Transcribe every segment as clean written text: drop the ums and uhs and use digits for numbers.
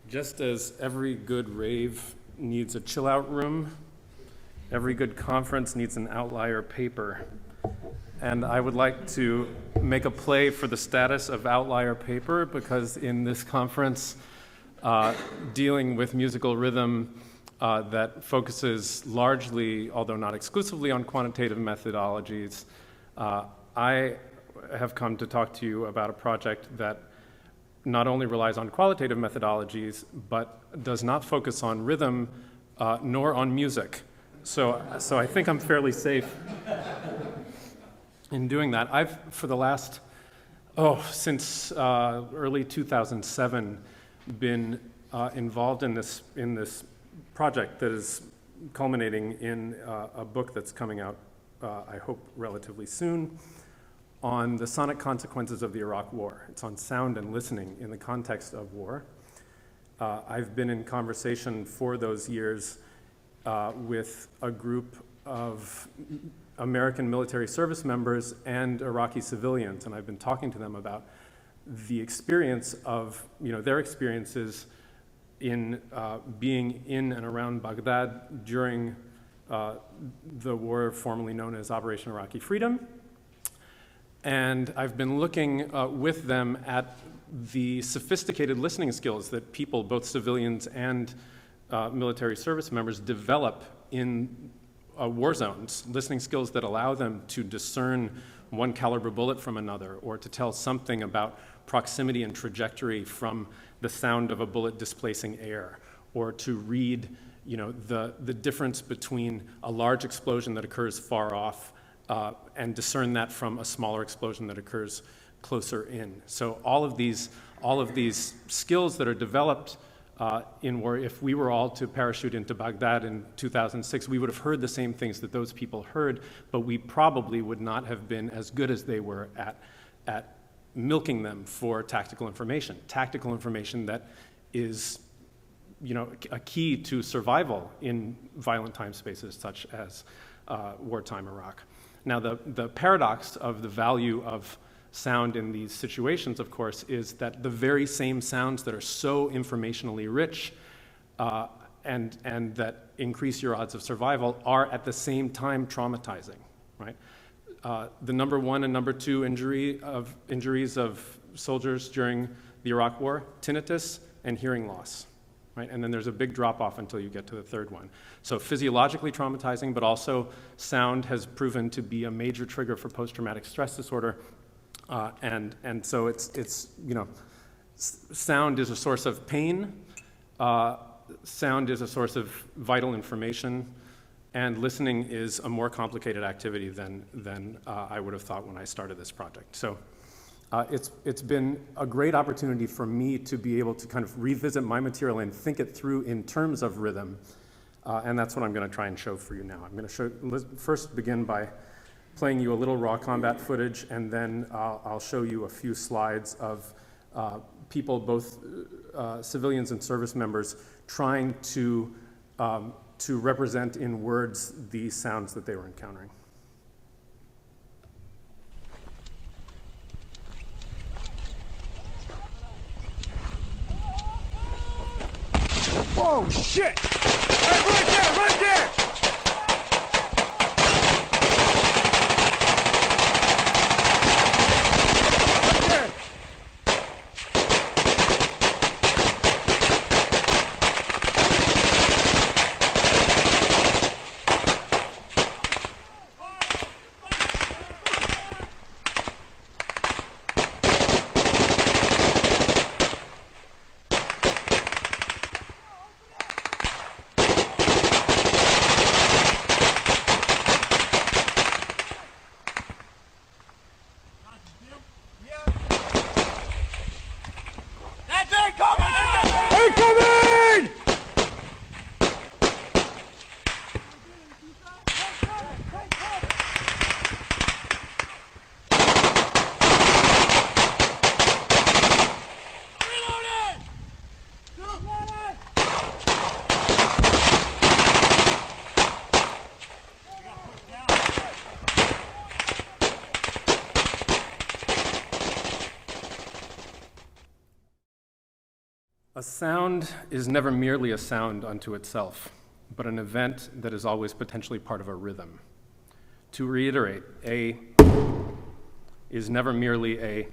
Just as every good rave needs a chill-out room, every good conference needs an outlier paper. And I would like to make a play for the status of outlier paper, because in this conference, dealing with musical rhythm that focuses largely, although not exclusively, on quantitative methodologies, I have come to talk to you about a project that not only relies on qualitative methodologies, but does not focus on rhythm nor on music. So I think I'm fairly safe in doing that. I've, for the last, since early 2007, been involved in this project that is culminating in a book that's coming out, I hope, relatively soon, on the sonic consequences of the Iraq War. It's on sound and listening in the context of war. I've been in conversation for those years with a group of American military service members and Iraqi civilians, and I've been talking to them about the experience of, their experiences in being in and around Baghdad during the war formerly known as Operation Iraqi Freedom. And I've been looking with them at the sophisticated listening skills that people, both civilians and military service members, develop in war zones, listening skills that allow them to discern one caliber bullet from another, or to tell something about proximity and trajectory from the sound of a bullet displacing air, or to read the difference between a large explosion that occurs far off and discern that from a smaller explosion that occurs closer in. So all of these skills that are developed in war, if we were all to parachute into Baghdad in 2006, we would have heard the same things that those people heard, but we probably would not have been as good as they were at milking them for tactical information that is a key to survival in violent time spaces such as wartime Iraq. Now, the paradox of the value of sound in these situations, of course, is that the very same sounds that are so informationally rich and that increase your odds of survival are at the same time traumatizing, right? The number one and number two injuries of soldiers during the Iraq War: tinnitus and hearing loss. Right? And then there's a big drop-off until you get to the third one. So physiologically traumatizing, but also sound has proven to be a major trigger for post-traumatic stress disorder. And so it's sound is a source of pain, sound is a source of vital information, and listening is a more complicated activity than I would have thought when I started this project. So it's been a great opportunity for me to be able to kind of revisit my material and think it through in terms of rhythm, and that's what I'm going to try and show for you now. I'm going to first begin by playing you a little raw combat footage, and then I'll show you a few slides of people, both civilians and service members, trying to represent in words the sounds that they were encountering. Oh, shit! Hey, right there, right there! A sound is never merely a sound unto itself, but an event that is always potentially part of a rhythm. To reiterate, a is never merely a,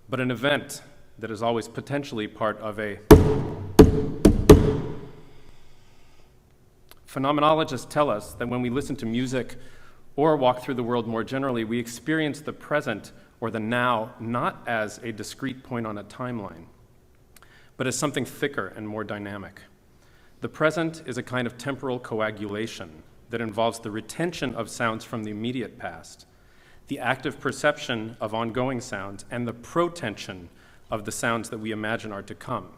but an event that is always potentially part of a. Phenomenologists tell us that when we listen to music or walk through the world more generally, we experience the present or the now not as a discrete point on a timeline, but as something thicker and more dynamic. The present is a kind of temporal coagulation that involves the retention of sounds from the immediate past, the active perception of ongoing sounds, and the protension of the sounds that we imagine are to come.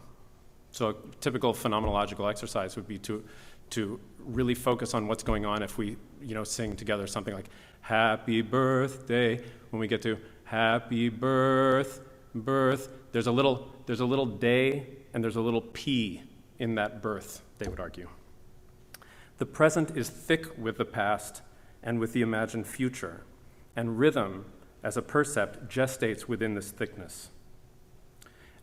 So a typical phenomenological exercise would be to really focus on what's going on if we sing together something like happy birthday. When we get to happy birth, there's a little day and there's a little P in that birth, they would argue. The present is thick with the past and with the imagined future, and rhythm, as a percept, gestates within this thickness.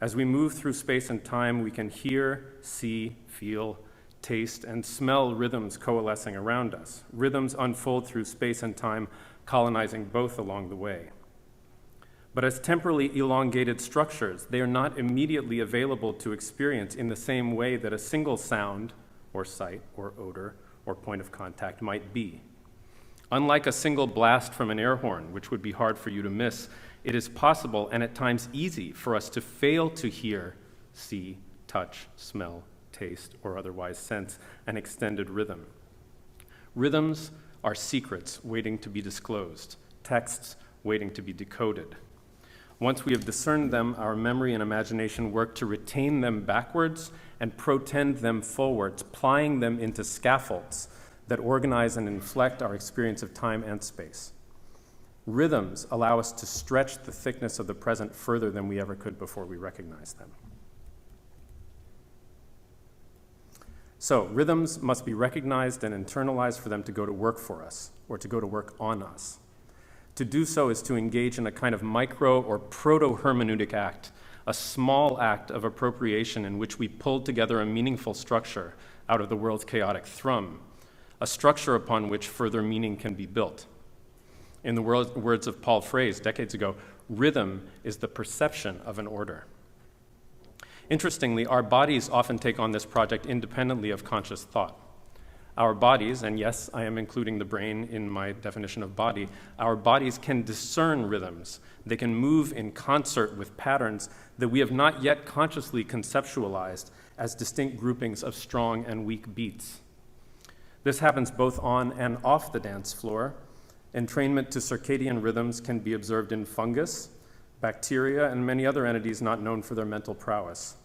As we move through space and time, we can hear, see, feel, taste, and smell rhythms coalescing around us. Rhythms unfold through space and time, colonizing both along the way. But as temporally elongated structures, they are not immediately available to experience in the same way that a single sound, or sight, or odor, or point of contact might be. Unlike a single blast from an air horn, which would be hard for you to miss, it is possible and at times easy for us to fail to hear, see, touch, smell, taste, or otherwise sense an extended rhythm. Rhythms are secrets waiting to be disclosed, texts waiting to be decoded. Once we have discerned them, our memory and imagination work to retain them backwards and protend them forwards, plying them into scaffolds that organize and inflect our experience of time and space. Rhythms allow us to stretch the thickness of the present further than we ever could before we recognize them. So, rhythms must be recognized and internalized for them to go to work for us, or to go to work on us. To do so is to engage in a kind of micro or proto-hermeneutic act, a small act of appropriation in which we pull together a meaningful structure out of the world's chaotic thrum, a structure upon which further meaning can be built. In the words of Paul Frase decades ago, rhythm is the perception of an order. Interestingly, our bodies often take on this project independently of conscious thought. Our bodies, and yes, I am including the brain in my definition of body, our bodies can discern rhythms. They can move in concert with patterns that we have not yet consciously conceptualized as distinct groupings of strong and weak beats. This happens both on and off the dance floor. Entrainment to circadian rhythms can be observed in fungus, bacteria, and many other entities not known for their mental prowess.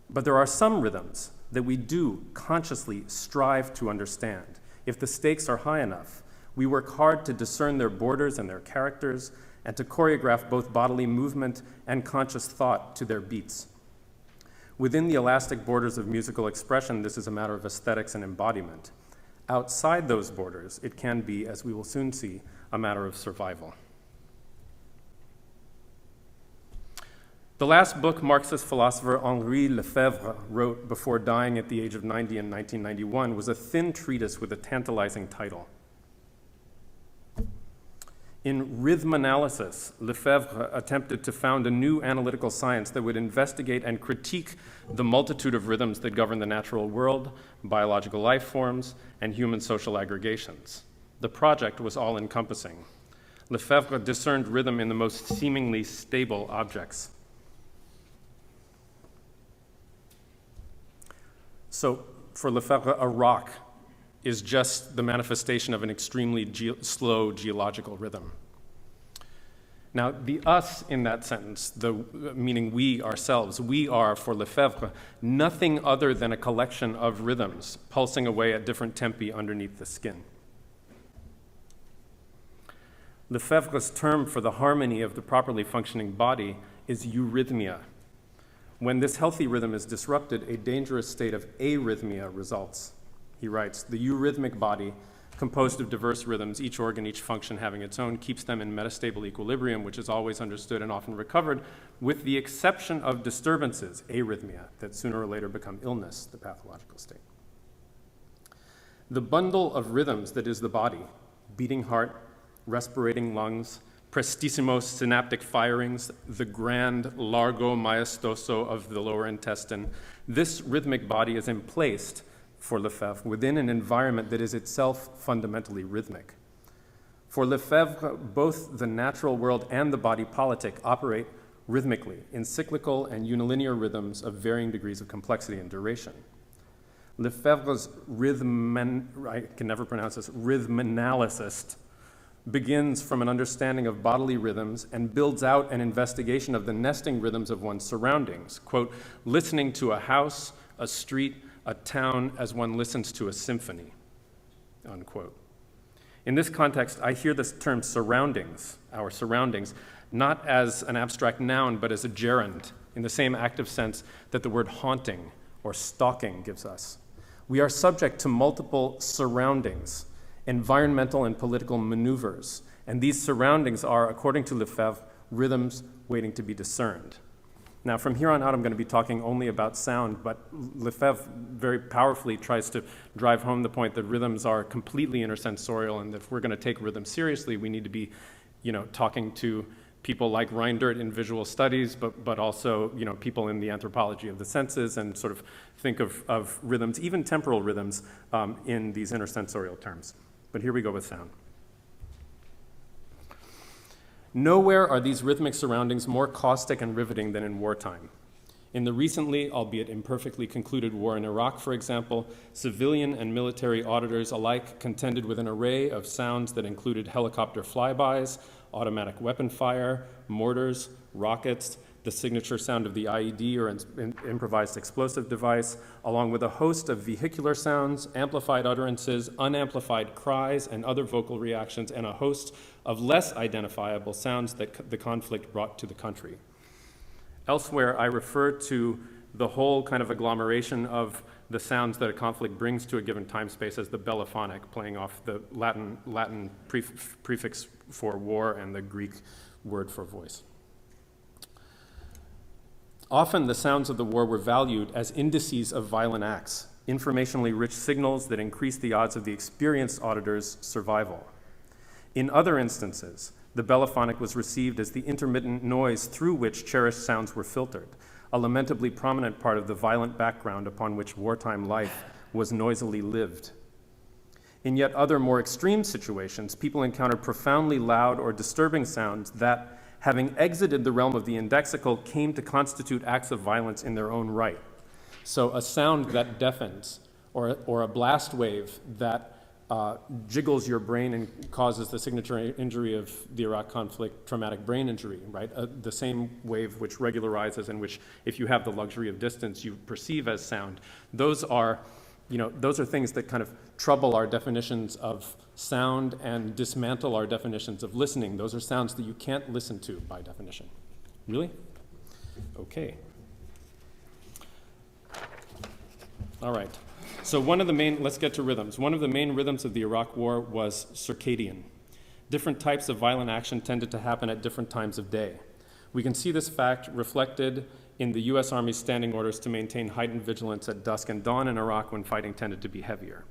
But there are some rhythms that we do consciously strive to understand. If the stakes are high enough, we work hard to discern their borders and their characters, and to choreograph both bodily movement and conscious thought to their beats. Within the elastic borders of musical expression, this is a matter of aesthetics and embodiment. Outside those borders, it can be, as we will soon see, a matter of survival. The last book Marxist philosopher Henri Lefebvre wrote before dying at the age of 90 in 1991 was a thin treatise with a tantalizing title. In Rhythm Analysis, Lefebvre attempted to found a new analytical science that would investigate and critique the multitude of rhythms that govern the natural world, biological life forms, and human social aggregations. The project was all-encompassing. Lefebvre discerned rhythm in the most seemingly stable objects. So, for Lefebvre, a rock is just the manifestation of an extremely slow geological rhythm. Now, the us in that sentence, meaning we ourselves, we are, for Lefebvre, nothing other than a collection of rhythms pulsing away at different tempi underneath the skin. Lefebvre's term for the harmony of the properly functioning body is eurythmia. When this healthy rhythm is disrupted, a dangerous state of arrhythmia results. He writes, the eurythmic body composed of diverse rhythms, each organ, each function having its own, keeps them in metastable equilibrium, which is always understood and often recovered, with the exception of disturbances, arrhythmia, that sooner or later become illness, the pathological state. The bundle of rhythms that is the body, beating heart, respirating lungs, prestissimo synaptic firings, the grand largo maestoso of the lower intestine, this rhythmic body is emplaced for Lefebvre within an environment that is itself fundamentally rhythmic. For Lefebvre, both the natural world and the body politic operate rhythmically in cyclical and unilinear rhythms of varying degrees of complexity and duration. Lefebvre's rhythmanalysis begins from an understanding of bodily rhythms and builds out an investigation of the nesting rhythms of one's surroundings, quote, listening to a house, a street, a town as one listens to a symphony, unquote. In this context, I hear this term surroundings, our surroundings, not as an abstract noun, but as a gerund, in the same active sense that the word haunting or stalking gives us. We are subject to multiple surroundings, environmental and political maneuvers, and these surroundings are, according to Lefebvre, rhythms waiting to be discerned. Now, from here on out, I'm going to be talking only about sound, but Lefebvre very powerfully tries to drive home the point that rhythms are completely intersensorial, and if we're going to take rhythm seriously, we need to be, talking to people like Reindert in visual studies, but also, people in the anthropology of the senses, and sort of think of rhythms, even temporal rhythms, in these intersensorial terms. But here we go with sound. Nowhere are these rhythmic surroundings more caustic and riveting than in wartime. In the recently, albeit imperfectly concluded war in Iraq, for example, civilian and military auditors alike contended with an array of sounds that included helicopter flybys, automatic weapon fire, mortars, rockets, the signature sound of the IED or improvised explosive device, along with a host of vehicular sounds, amplified utterances, unamplified cries, and other vocal reactions, and a host of less identifiable sounds that the conflict brought to the country. Elsewhere, I refer to the whole kind of agglomeration of the sounds that a conflict brings to a given time space as the bellophonic, playing off the Latin prefix for war and the Greek word for voice. Often the sounds of the war were valued as indices of violent acts, informationally rich signals that increased the odds of the experienced auditor's survival. In other instances, the bellophonic was received as the intermittent noise through which cherished sounds were filtered, a lamentably prominent part of the violent background upon which wartime life was noisily lived. In yet other more extreme situations, people encountered profoundly loud or disturbing sounds that, having exited the realm of the indexical, came to constitute acts of violence in their own right. So a sound that deafens, or a blast wave that jiggles your brain and causes the signature injury of the Iraq conflict, traumatic brain injury, right? The same wave which regularizes and which, if you have the luxury of distance, you perceive as sound. Those are things that kind of trouble our definitions of sound and dismantle our definitions of listening. Those are sounds that you can't listen to by definition. Really? Okay. All right. So let's get to rhythms. One of the main rhythms of the Iraq War was circadian. Different types of violent action tended to happen at different times of day. We can see this fact reflected in the U.S. Army's standing orders to maintain heightened vigilance at dusk and dawn in Iraq when fighting tended to be heavier.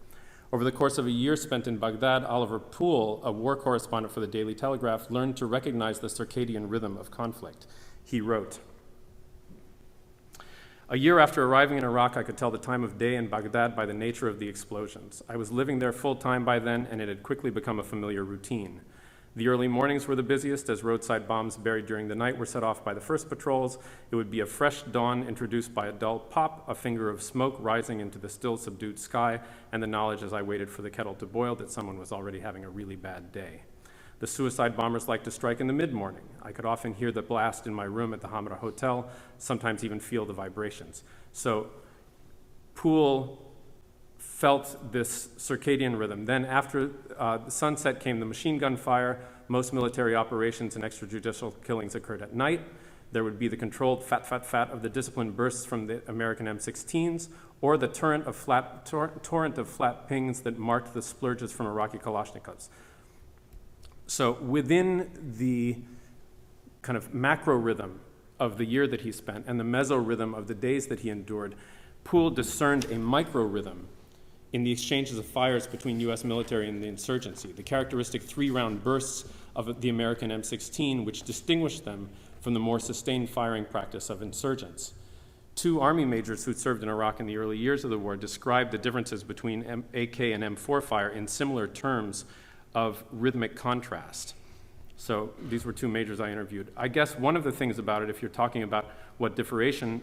Over the course of a year spent in Baghdad, Oliver Poole, a war correspondent for the Daily Telegraph, learned to recognize the circadian rhythm of conflict. He wrote, "A year after arriving in Iraq, I could tell the time of day in Baghdad by the nature of the explosions. I was living there full time by then, and it had quickly become a familiar routine. The early mornings were the busiest as roadside bombs buried during the night were set off by the first patrols. It would be a fresh dawn introduced by a dull pop, a finger of smoke rising into the still subdued sky, and the knowledge as I waited for the kettle to boil that someone was already having a really bad day. The suicide bombers liked to strike in the mid-morning. I could often hear the blast in my room at the Hamra Hotel, sometimes even feel the vibrations." So Poole felt this circadian rhythm. Then after the sunset came the machine gun fire. Most military operations and extrajudicial killings occurred at night. There would be the controlled fat, fat, fat of the disciplined bursts from the American M16s, or the torrent of flat pings that marked the splurges from Iraqi Kalashnikovs. So within the kind of macro rhythm of the year that he spent and the meso rhythm of the days that he endured, Poole discerned a micro rhythm in the exchanges of fires between US military and the insurgency, the characteristic 3-round bursts of the American M16, which distinguished them from the more sustained firing practice of insurgents. 2 Army majors who served in Iraq in the early years of the war described the differences between AK and M4 fire in similar terms of rhythmic contrast. So these were 2 majors I interviewed. I guess one of the things about it, if you're talking about what differentiation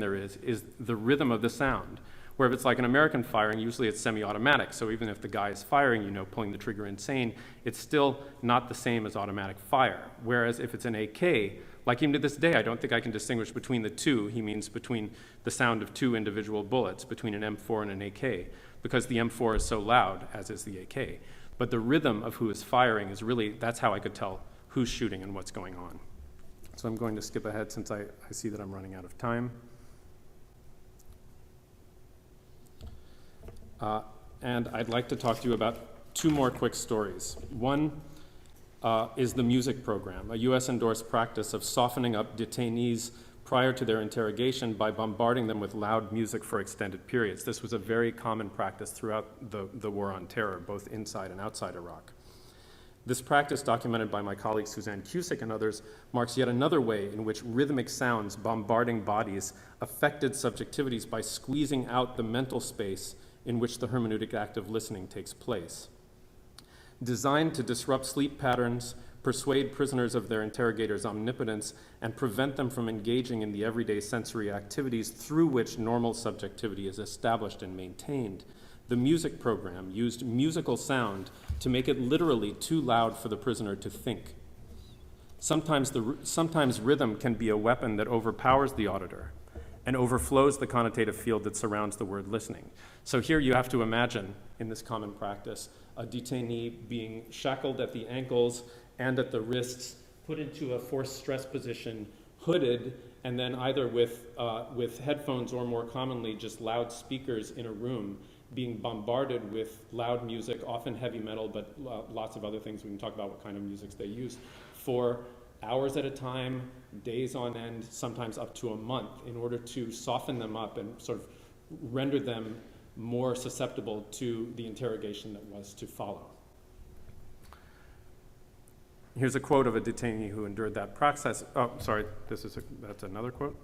there is the rhythm of the sound. Where if it's like an American firing, usually it's semi-automatic. So even if the guy is firing, pulling the trigger insane, it's still not the same as automatic fire. Whereas if it's an AK, like even to this day, I don't think I can distinguish between the two. He means between the sound of 2 individual bullets, between an M4 and an AK, because the M4 is so loud, as is the AK. But the rhythm of who is firing is really, that's how I could tell who's shooting and what's going on. So I'm going to skip ahead since I see that I'm running out of time. And I'd like to talk to you about 2 more quick stories. One is the music program, a US-endorsed practice of softening up detainees prior to their interrogation by bombarding them with loud music for extended periods. This was a very common practice throughout the war on terror, both inside and outside Iraq. This practice, documented by my colleague Suzanne Cusick and others, marks yet another way in which rhythmic sounds bombarding bodies affected subjectivities by squeezing out the mental space in which the hermeneutic act of listening takes place. Designed to disrupt sleep patterns, persuade prisoners of their interrogators' omnipotence, and prevent them from engaging in the everyday sensory activities through which normal subjectivity is established and maintained, the music program used musical sound to make it literally too loud for the prisoner to think. Sometimes rhythm can be a weapon that overpowers the auditor and overflows the connotative field that surrounds the word listening. So here you have to imagine, in this common practice, a detainee being shackled at the ankles and at the wrists, put into a forced stress position, hooded, and then either with headphones or more commonly just loudspeakers in a room, being bombarded with loud music, often heavy metal, but lots of other things. We can talk about what kind of music they used, for hours at a time, days on end, sometimes up to a month, in order to soften them up and sort of render them more susceptible to the interrogation that was to follow. Here's a quote of a detainee who endured that process. Oh, sorry, that's another quote.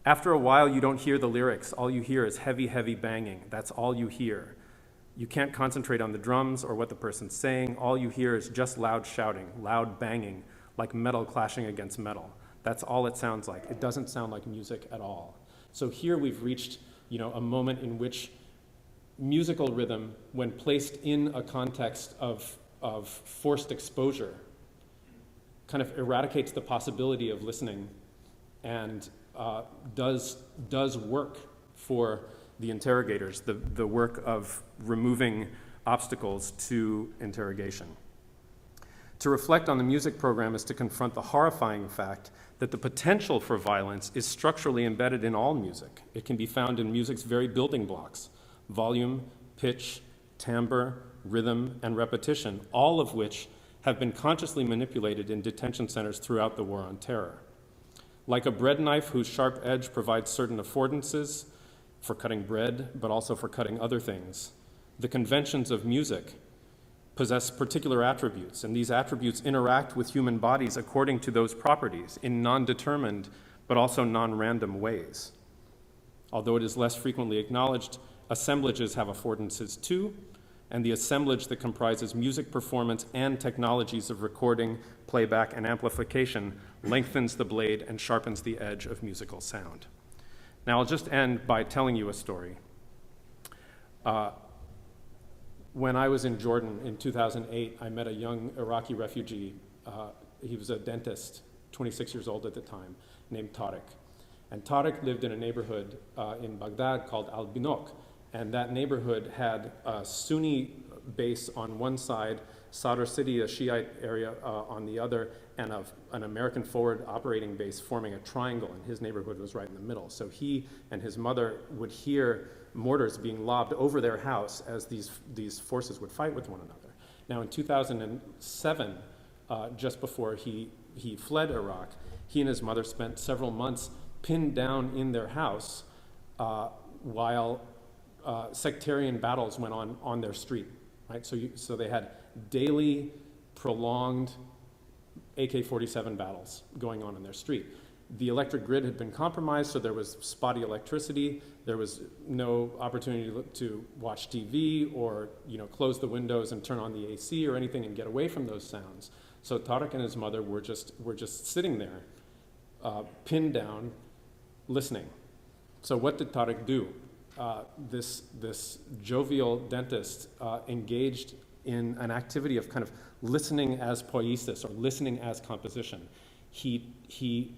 After a while, you don't hear the lyrics. All you hear is heavy, heavy banging. That's all you hear. You can't concentrate on the drums or what the person's saying. All you hear is just loud shouting, loud banging, like metal clashing against metal. That's all it sounds like. It doesn't sound like music at all. So here we've reached, a moment in which musical rhythm, when placed in a context of forced exposure, kind of eradicates the possibility of listening and does work for the interrogators, the work of removing obstacles to interrogation. To reflect on the music program is to confront the horrifying fact that the potential for violence is structurally embedded in all music. It can be found in music's very building blocks: volume, pitch, timbre, rhythm, and repetition, all of which have been consciously manipulated in detention centers throughout the war on terror. Like a bread knife whose sharp edge provides certain affordances for cutting bread, but also for cutting other things, the conventions of music possess particular attributes, and these attributes interact with human bodies according to those properties in non-determined but also non-random ways. Although it is less frequently acknowledged, assemblages have affordances too, and the assemblage that comprises music performance and technologies of recording, playback, and amplification lengthens the blade and sharpens the edge of musical sound. Now I'll just end by telling you a story. When I was in Jordan in 2008, I met a young Iraqi refugee. He was a dentist, 26 years old at the time, named Tariq. And Tariq lived in a neighborhood in Baghdad called Al-Binok. And that neighborhood had a Sunni base on one side Sadr City, a Shiite area on the other, and an American forward operating base forming a triangle, and his neighborhood was right in the middle. So he and his mother would hear mortars being lobbed over their house as these forces would fight with one another. Now in 2007, just before he fled Iraq, he and his mother spent several months pinned down in their house while sectarian battles went on their street, right? So they had daily, prolonged AK-47 battles going on in their street. The electric grid had been compromised, so there was spotty electricity. There was no opportunity to watch TV or close the windows and turn on the AC or anything and get away from those sounds. So Tariq and his mother were just sitting there, pinned down, listening. So what did Tariq do? This jovial dentist engaged in an activity of kind of listening as poiesis, or listening as composition. He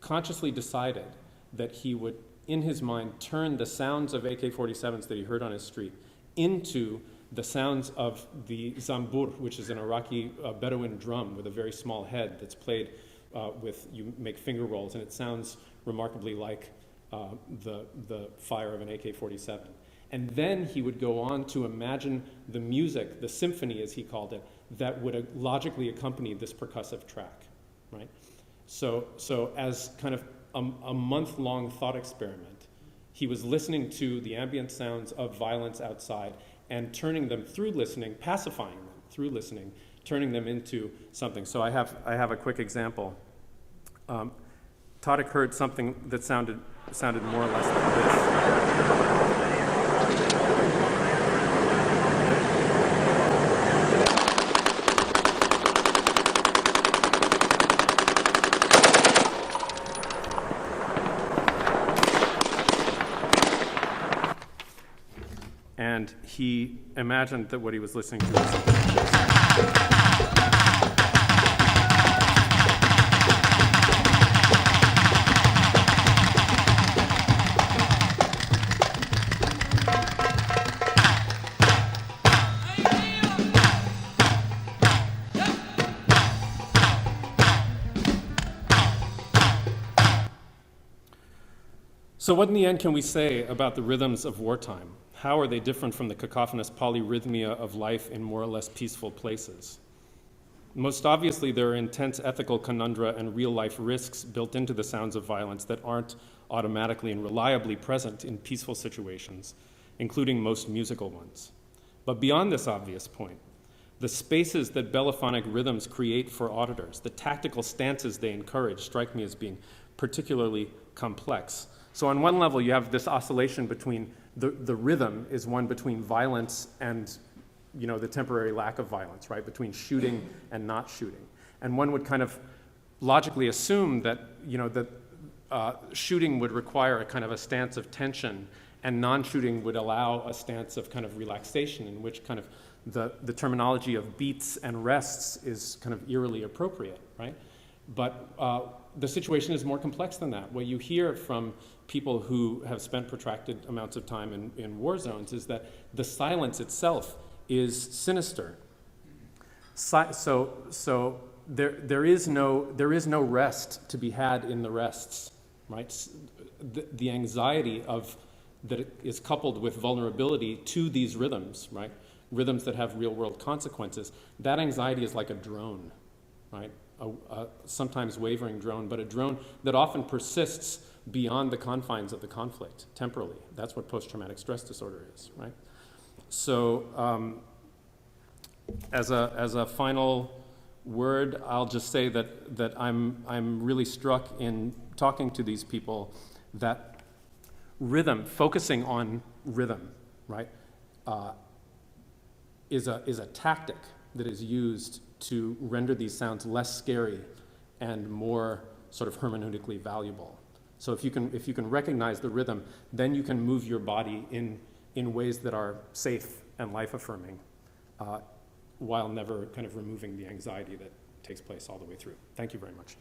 consciously decided that he would, in his mind, turn the sounds of AK-47s that he heard on his street into the sounds of the zambur, which is an Iraqi Bedouin drum with a very small head that's played you make finger rolls, and it sounds remarkably like the fire of an AK-47. And then he would go on to imagine the music, the symphony as he called it, that would logically accompany this percussive track, right? So as kind of a month-long thought experiment, he was listening to the ambient sounds of violence outside and turning them through listening, pacifying them through listening, turning them into something. So I have a quick example. Tariq heard something that sounded more or less like this. And he imagined that what he was listening to was something like this. So what in the end can we say about the rhythms of wartime? How are they different from the cacophonous polyrhythmia of life in more or less peaceful places? Most obviously, there are intense ethical conundra and real-life risks built into the sounds of violence that aren't automatically and reliably present in peaceful situations, including most musical ones. But beyond this obvious point, the spaces that bellophonic rhythms create for auditors, the tactical stances they encourage, strike me as being particularly complex. So on one level, you have this oscillation between the rhythm is one between violence and the temporary lack of violence, right? Between shooting and not shooting. And one would kind of logically assume that shooting would require a kind of a stance of tension, and non-shooting would allow a stance of kind of relaxation, in which kind of the terminology of beats and rests is kind of eerily appropriate, right? But the situation is more complex than that. What you hear from people who have spent protracted amounts of time in war zones is that the silence itself is sinister. So there is no rest to be had in the rests, right? The anxiety that is coupled with vulnerability to these rhythms, right? Rhythms that have real world consequences. That anxiety is like a drone, right? A sometimes wavering drone, but a drone that often persists beyond the confines of the conflict, temporally. That's what post-traumatic stress disorder is, right? So as a final word, I'll just say that I'm really struck in talking to these people that rhythm, focusing on rhythm, right, is a tactic that is used to render these sounds less scary and more sort of hermeneutically valuable. So if you can recognize the rhythm, then you can move your body in ways that are safe and life-affirming, while never kind of removing the anxiety that takes place all the way through. Thank you very much.